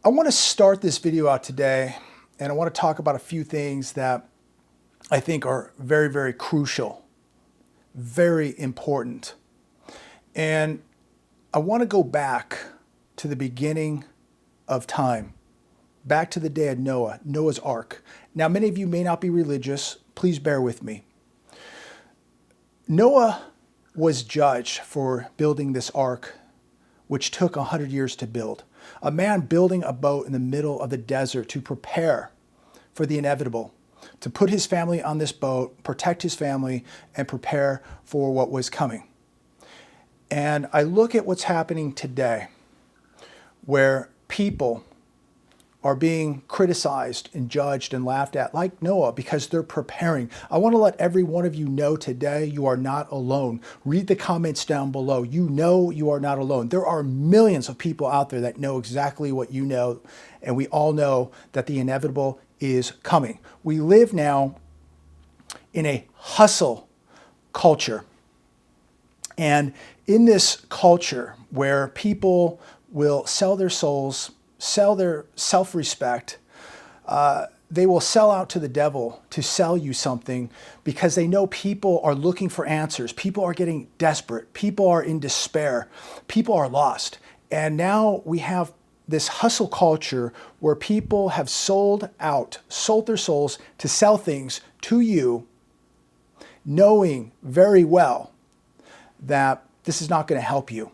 I want to start this video out today, and I want to talk about a few things that I think are very, very crucial, very important. And I want to go back to the beginning of time, back to the day of Noah, Noah's Ark. Now, many of you may not be religious. Please bear with me. Noah was judged for building this ark, which took 100 years to build. A man building a boat in the middle of the desert to prepare for the inevitable, to put his family on this boat, protect his family, and prepare for what was coming. And I look at what's happening today, where people are being criticized and judged and laughed at like Noah because they're preparing. I want to let every one of you know today you are not alone. Read the comments down below. You know you are not alone. There are millions of people out there that know exactly what you know, and we all know that the inevitable is coming. We live now in a hustle culture. And in this culture where people will sell their souls, sell their self-respect, they will sell out to the devil to sell you something because they know people are looking for answers. People are getting desperate. People are in despair. People are lost. And now we have this hustle culture where people have sold their souls to sell things to you, knowing very well that this is not going to help you.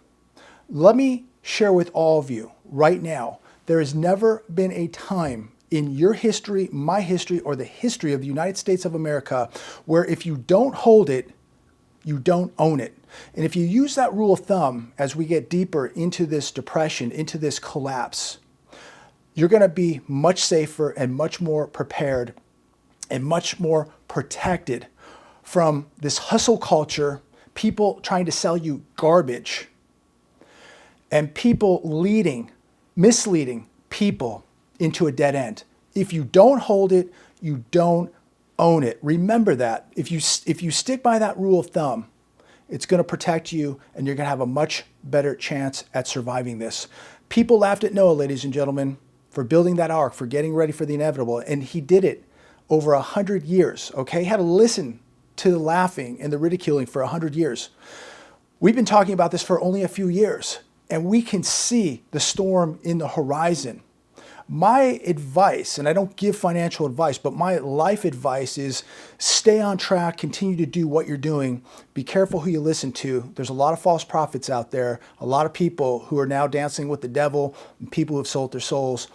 Let me share with all of you right now, there has never been a time in your history, my history, or the history of the United States of America where if you don't hold it, you don't own it. And if you use that rule of thumb as we get deeper into this depression, into this collapse, you're going to be much safer and much more prepared and much more protected from this hustle culture, people trying to sell you garbage, and people misleading people into a dead end. If you don't hold it, you don't own it. Remember that. If you stick by that rule of thumb, it's going to protect you and you're going to have a much better chance at surviving this. People laughed at Noah, ladies and gentlemen, for building that ark, for getting ready for the inevitable. And he did it over 100 years, okay? He had to listen to the laughing and the ridiculing for 100 years. We've been talking about this for only a few years, and we can see the storm in the horizon. My advice, and I don't give financial advice, but my life advice is stay on track, continue to do what you're doing. Be careful who you listen to. There's a lot of false prophets out there, a lot of people who are now dancing with the devil, and people who have sold their souls.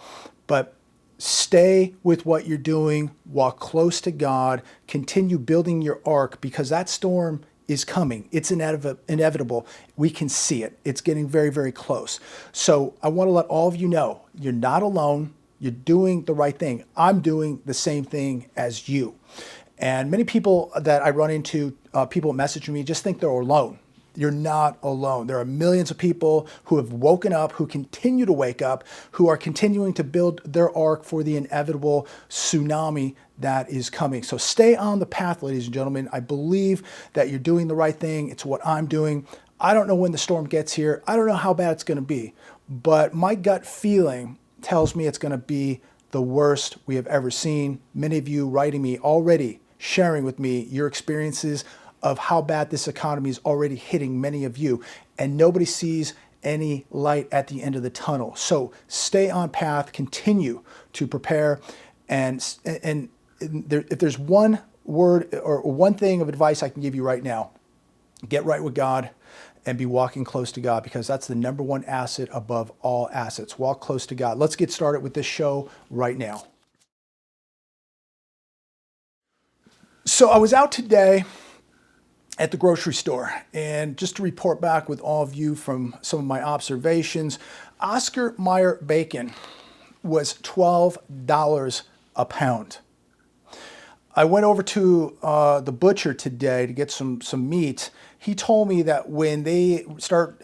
But stay with what you're doing, walk close to God, continue building your ark because that storm is coming. It's inevitable. We can see it. It's getting very, very close. So I want to let all of you know, you're not alone. You're doing the right thing. I'm doing the same thing as you. And many people that I run into, people messaging me, just think they're alone. You're not alone. There are millions of people who have woken up, who continue to wake up, who are continuing to build their ark for the inevitable tsunami that is coming. So stay on the path, ladies and gentlemen. I believe that you're doing the right thing. It's what I'm doing. I don't know when the storm gets here. I don't know how bad it's going to be, but my gut feeling tells me it's going to be the worst we have ever seen. Many of you writing me already, sharing with me your experiences of how bad this economy is already hitting many of you, and nobody sees any light at the end of the tunnel. So stay on path, continue to prepare, and if there's one word or one thing of advice I can give you right now, get right with God and be walking close to God, because that's the number one asset above all assets. Walk close to God. Let's get started with this show right now. So I was out today at the grocery store, and just to report back with all of you from some of my observations, Oscar Mayer bacon was $12 a pound. I went over to the butcher today to get some meat. He told me that when they start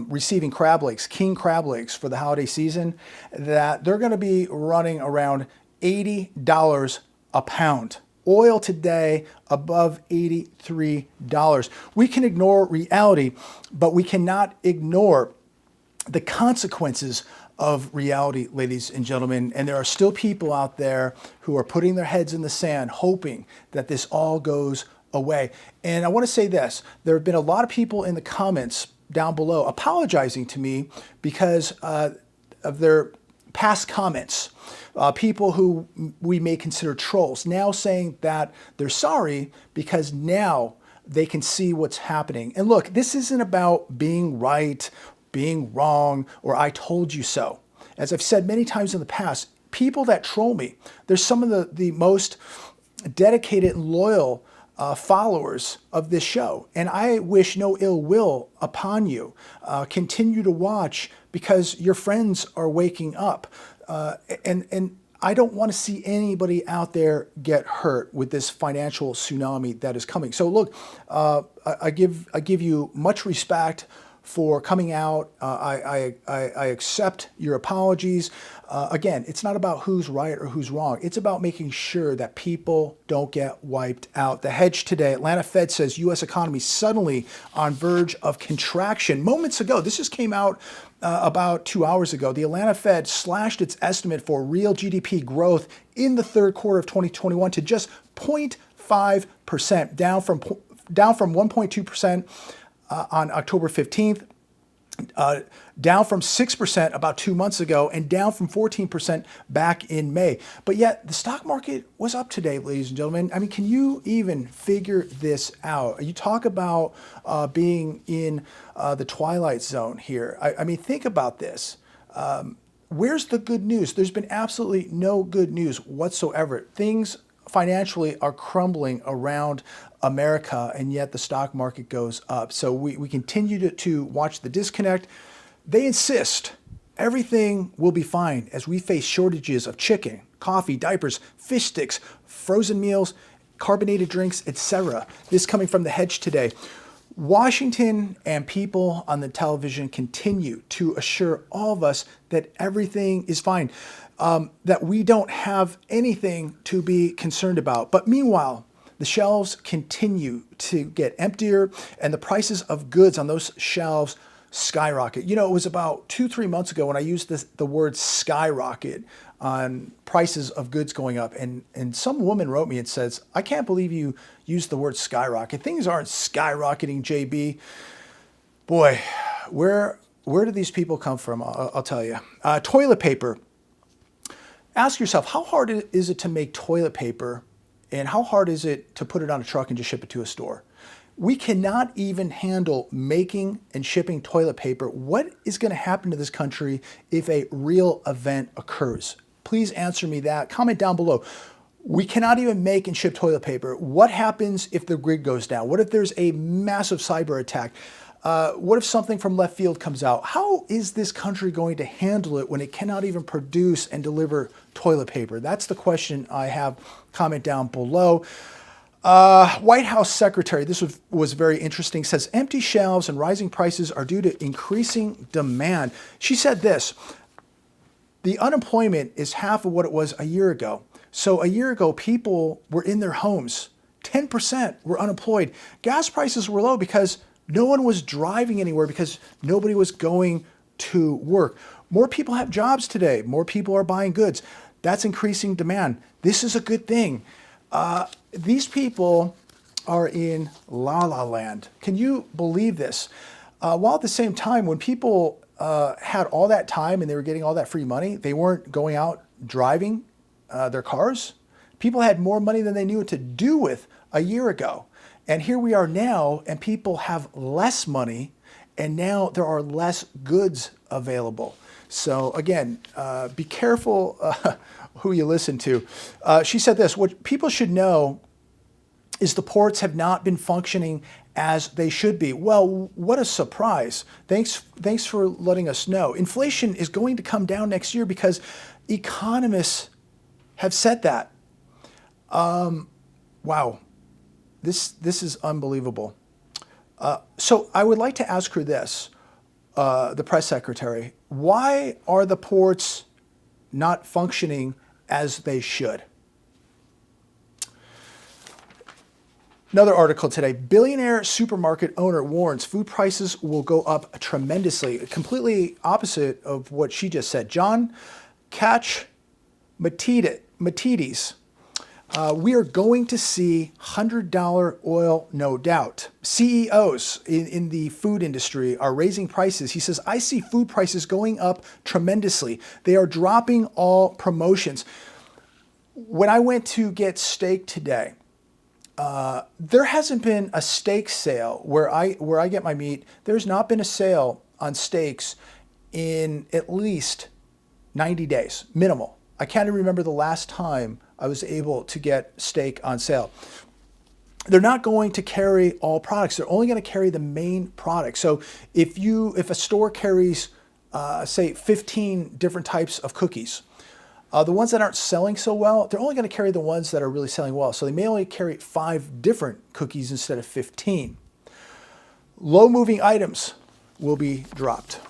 receiving crab legs, king crab legs for the holiday season, that they're going to be running around $80 a pound. Oil today above $83. We can ignore reality, but we cannot ignore the consequences of reality, ladies and gentlemen. And there are still people out there who are putting their heads in the sand, hoping that this all goes away. And I want to say this, there have been a lot of people in the comments down below apologizing to me because of their past comments. People who we may consider trolls now saying that they're sorry because now they can see what's happening. And look, this isn't about being right, being wrong, or I told you so. As I've said many times in the past, people that troll me, they're some of the most dedicated and loyal followers of this show. And I wish no ill will upon you. Continue to watch because your friends are waking up. And I don't want to see anybody out there get hurt with this financial tsunami that is coming. So look, I give you much respect for coming out. I accept your apologies. Again, it's not about who's right or who's wrong. It's about making sure that people don't get wiped out. The Hedge today, Atlanta Fed says U.S. economy suddenly on verge of contraction. Moments ago, this just came out about 2 hours ago. The Atlanta Fed slashed its estimate for real GDP growth in the third quarter of 2021 to just 0.5%, down from 1.2% on October 15th, down from 6% about 2 months ago, and down from 14% back in May. But yet the stock market was up today, ladies and gentlemen. I mean, can you even figure this out? You talk about being in the twilight zone here. I mean, think about this. Where's the good news? There's been absolutely no good news whatsoever. Things financially are crumbling around America, and yet the stock market goes up. So we continue to watch the disconnect. They insist everything will be fine as we face shortages of chicken, coffee, diapers, fish sticks, frozen meals, carbonated drinks, etc. This coming from the Hedge today. Washington and people on the television continue to assure all of us that everything is fine, that we don't have anything to be concerned about. But meanwhile, the shelves continue to get emptier and the prices of goods on those shelves skyrocket. You know, it was about 2-3 months ago when I used the word skyrocket on prices of goods going up. And some woman wrote me and says, I can't believe you used the word skyrocket. Things aren't skyrocketing, JB. Boy, where do these people come from? I'll tell you. Toilet paper. Ask yourself, how hard is it to make toilet paper? And how hard is it to put it on a truck and just ship it to a store? We cannot even handle making and shipping toilet paper. What is going to happen to this country if a real event occurs? Please answer me that. Comment down below. We cannot even make and ship toilet paper. What happens if the grid goes down? What if there's a massive cyber attack? What if something from left field comes out? How is this country going to handle it when it cannot even produce and deliver toilet paper? That's the question I have. Comment down below. White House Secretary, this was very interesting, says empty shelves and rising prices are due to increasing demand. She said this, the unemployment is half of what it was a year ago. So a year ago, people were in their homes. 10% were unemployed. Gas prices were low because no one was driving anywhere because nobody was going to work. More people have jobs today. More people are buying goods. That's increasing demand. This is a good thing. These people are in la la land. Can you believe this? While at the same time, when people had all that time and they were getting all that free money, they weren't going out driving their cars. People had more money than they knew what to do with a year ago. And here we are now, and people have less money, and now there are less goods available. So again, be careful who you listen to. She said this, what people should know is the ports have not been functioning as they should be. Well, what a surprise. Thanks for letting us know. Inflation is going to come down next year because economists have said that. Wow. This is unbelievable. So I would like to ask her this, the press secretary, why are the ports not functioning as they should? Another article today, billionaire supermarket owner warns food prices will go up tremendously. Completely opposite of what she just said. John Matidis. We are going to see $100 oil, no doubt. CEOs in the food industry are raising prices. He says, I see food prices going up tremendously. They are dropping all promotions. When I went to get steak today, there hasn't been a steak sale where I get my meat. There's not been a sale on steaks in at least 90 days, minimal. I can't even remember the last time I was able to get steak on sale. They're not going to carry all products. They're only going to carry the main product. So if a store carries, say, 15 different types of cookies, the ones that aren't selling so well, they're only going to carry the ones that are really selling well. So they may only carry 5 different cookies instead of 15. Low-moving items will be dropped.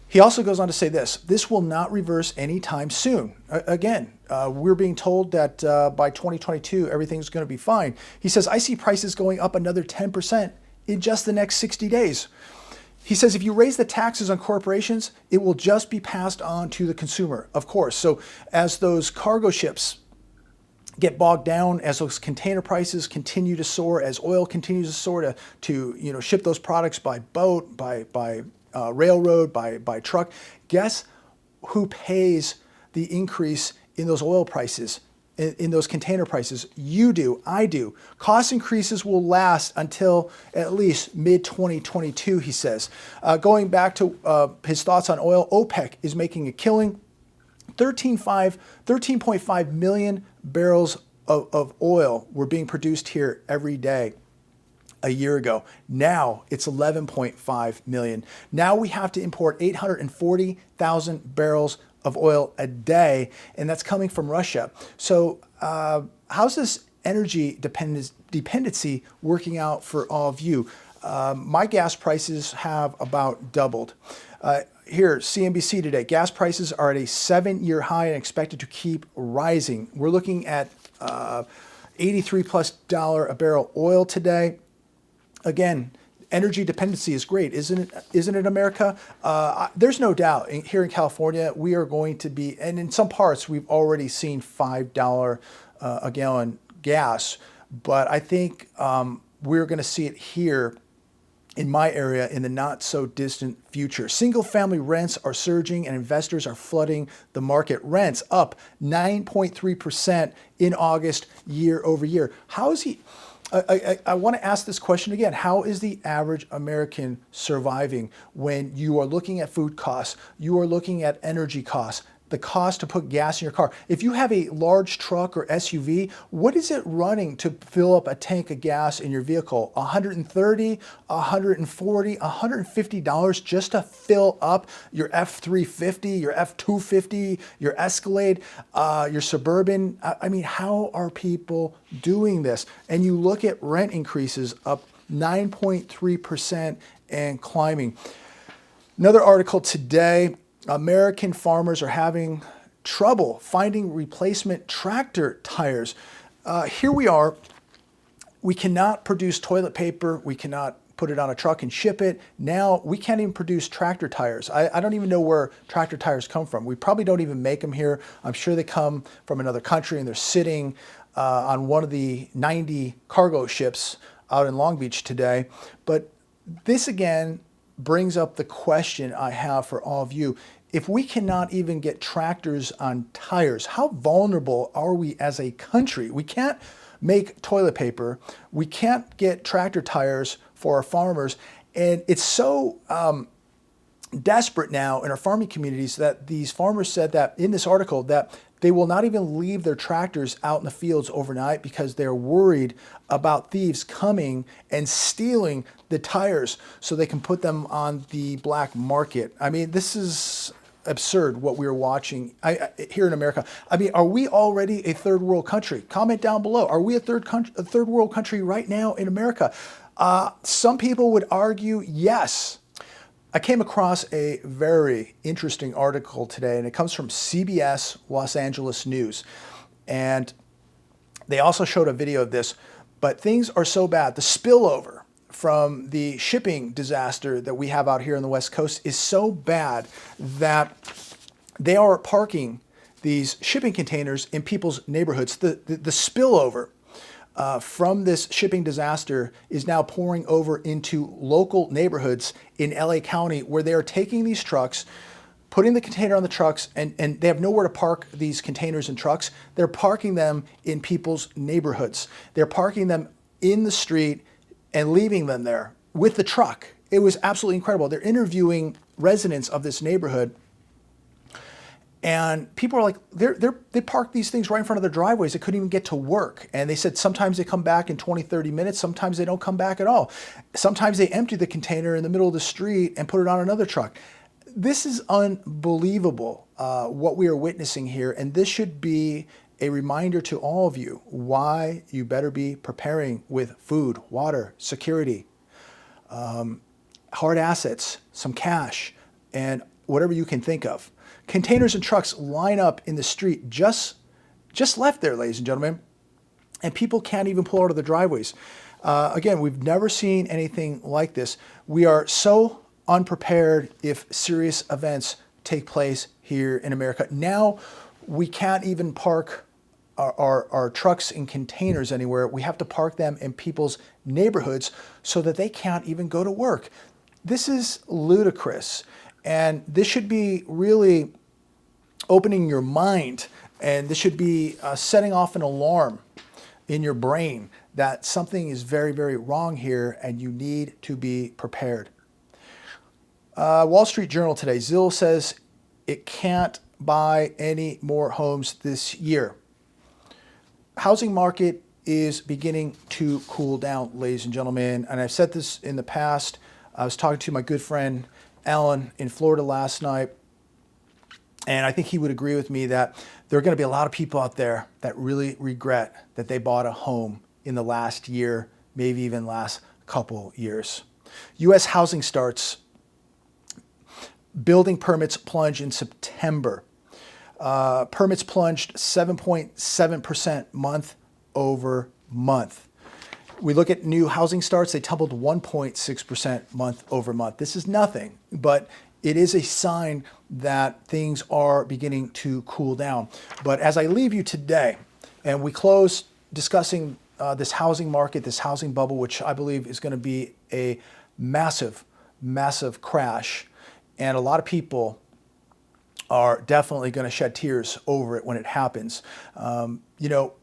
He also goes on to say this will not reverse anytime soon. Again, we're being told that by 2022, everything's going to be fine. He says, I see prices going up another 10% in just the next 60 days. He says, if you raise the taxes on corporations, it will just be passed on to the consumer, of course. So as those cargo ships get bogged down, as those container prices continue to soar, as oil continues to soar to ship those products by boat, by railroad, by truck, guess who pays the increase in those oil prices, in those container prices? You do, I do. Cost increases will last until at least mid-2022, he says. Going back to his thoughts on oil, OPEC is making a killing. 13.5 million barrels of oil were being produced here every day a year ago. Now it's 11.5 million. Now we have to import 840,000 barrels of oil a day, and that's coming from Russia. So how's this energy dependency working out for all of you? My gas prices have about doubled. Here, CNBC today, gas prices are at a 7-year high and expected to keep rising. We're looking at $83+ a barrel oil today. Again, energy dependency is great, isn't it, America? There's no doubt here in California, we are going to be, and in some parts, we've already seen $5 a gallon gas, but I think we're going to see it here in my area in the not so distant future. Single family rents are surging and investors are flooding the market. Rents up 9.3% in August year over year. How is he? I want to ask this question again. How is the average American surviving when you are looking at food costs, you are looking at energy costs, the cost to put gas in your car? If you have a large truck or SUV, what is it running to fill up a tank of gas in your vehicle? $130, $140, $150 just to fill up your F-350, your F-250, your Escalade, your Suburban. I mean, how are people doing this? And you look at rent increases up 9.3% and climbing. Another article today, American farmers are having trouble finding replacement tractor tires. Here we are. We cannot produce toilet paper. We cannot put it on a truck and ship it. Now we can't even produce tractor tires. I don't even know where tractor tires come from. We probably don't even make them here. I'm sure they come from another country and they're sitting on one of the 90 cargo ships out in Long Beach today. But this again brings up the question I have for all of you. If we cannot even get tractors on tires, how vulnerable are we as a country? We can't make toilet paper. We can't get tractor tires for our farmers. And it's so desperate now in our farming communities that these farmers said that in this article that they will not even leave their tractors out in the fields overnight because they're worried about thieves coming and stealing the tires so they can put them on the black market. I mean, this is absurd what we're watching here in America. I mean, are we already a third world country? Comment down below. Are we a third world country right now in America? Some people would argue yes. I came across a very interesting article today, and it comes from CBS Los Angeles News. And They also showed a video of this, but things are so bad. The spillover from the shipping disaster that we have out here on the West Coast is so bad that they are parking these shipping containers in people's neighborhoods. The spillover from this shipping disaster is now pouring over into local neighborhoods in LA County, where they are taking these trucks, putting the container on the trucks, and they have nowhere to park these containers and trucks. They're parking them in people's neighborhoods. They're parking them in the street and leaving them there with the truck. It was absolutely incredible. They're interviewing residents of this neighborhood, and people are like, they park these things right in front of their driveways. They couldn't even get to work. And they said sometimes they come back in 20, 30 minutes. Sometimes they don't come back at all. Sometimes they empty the container in the middle of the street and put it on another truck. This is unbelievable, what we are witnessing here. And this should be a reminder to all of you why you better be preparing with food, water, security, hard assets, some cash, and whatever you can think of. Containers and trucks line up in the street, just left there, ladies and gentlemen, and people can't even pull out of the driveways. Again, we've never seen anything like this. We are so unprepared if serious events take place here in America. Now we can't even park our trucks in containers anywhere. We have to park them in people's neighborhoods so that they can't even go to work. This is ludicrous. And this should be really opening your mind, and this should be setting off an alarm in your brain that something is very, very wrong here and you need to be prepared. Wall Street Journal today, Zillow says it can't buy any more homes this year. Housing market is beginning to cool down, ladies and gentlemen. And I've said this in the past. I was talking to my good friend Alan in Florida last night, and I think he would agree with me that there are going to be a lot of people out there that really regret that they bought a home in the last year, maybe even last couple years. U.S. housing starts, building permits plunge in September. Permits plunged 7.7% month over month. We look at new housing starts, they tumbled 1.6% month over month. This is nothing, but it is a sign that things are beginning to cool down. But as I leave you today, and we close discussing this housing market, this housing bubble, which I believe is going to be a massive, massive crash. And a lot of people are definitely going to shed tears over it when it happens.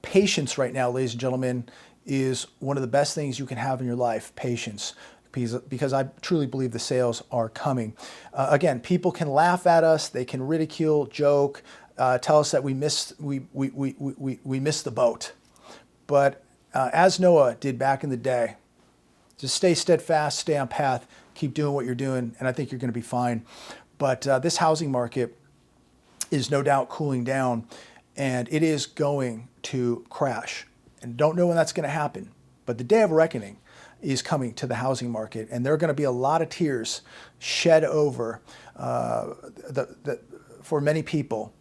Patience right now, ladies and gentlemen, is one of the best things you can have in your life, patience, because I truly believe the sales are coming. Again, people can laugh at us, they can ridicule, joke, tell us that we missed the boat. But as Noah did back in the day, just stay steadfast, stay on path, keep doing what you're doing, and I think you're going to be fine. But this housing market is no doubt cooling down, and it is going to crash. And don't know when that's going to happen, but the day of reckoning is coming to the housing market, and there are going to be a lot of tears shed over for many people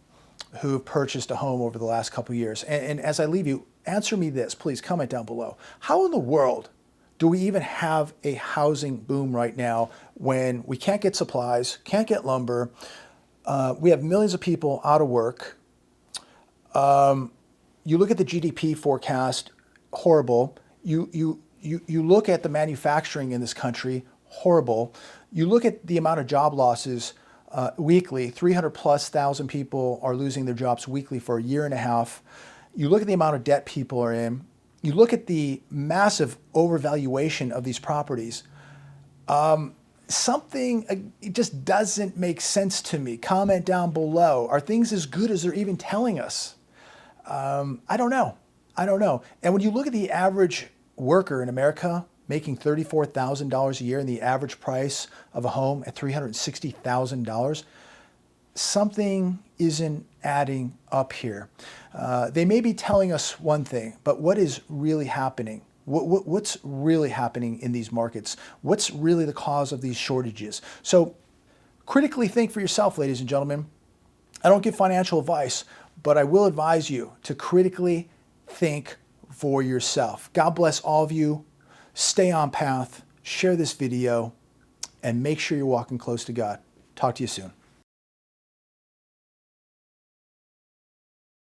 who have purchased a home over the last couple of years. And as I leave you, answer me this, please comment down below. How in the world do we even have a housing boom right now when we can't get supplies, can't get lumber, we have millions of people out of work? You look at the GDP forecast, horrible. You look at the manufacturing in this country, horrible. You look at the amount of job losses weekly, 300,000+ people are losing their jobs weekly for a year and a half. You look at the amount of debt people are in. You look at the massive overvaluation of these properties. Something it just doesn't make sense to me. Comment down below. Are things as good as they're even telling us? I don't know. And when you look at the average worker in America making $34,000 a year and the average price of a home at $360,000, something isn't adding up here. They may be telling us one thing, but what is really happening? What's really happening in these markets? What's really the cause of these shortages? So critically think for yourself, ladies and gentlemen. I don't give financial advice, but I will advise you to critically think for yourself. God bless all of you. Stay on path, share this video, and make sure you're walking close to God. Talk to you soon.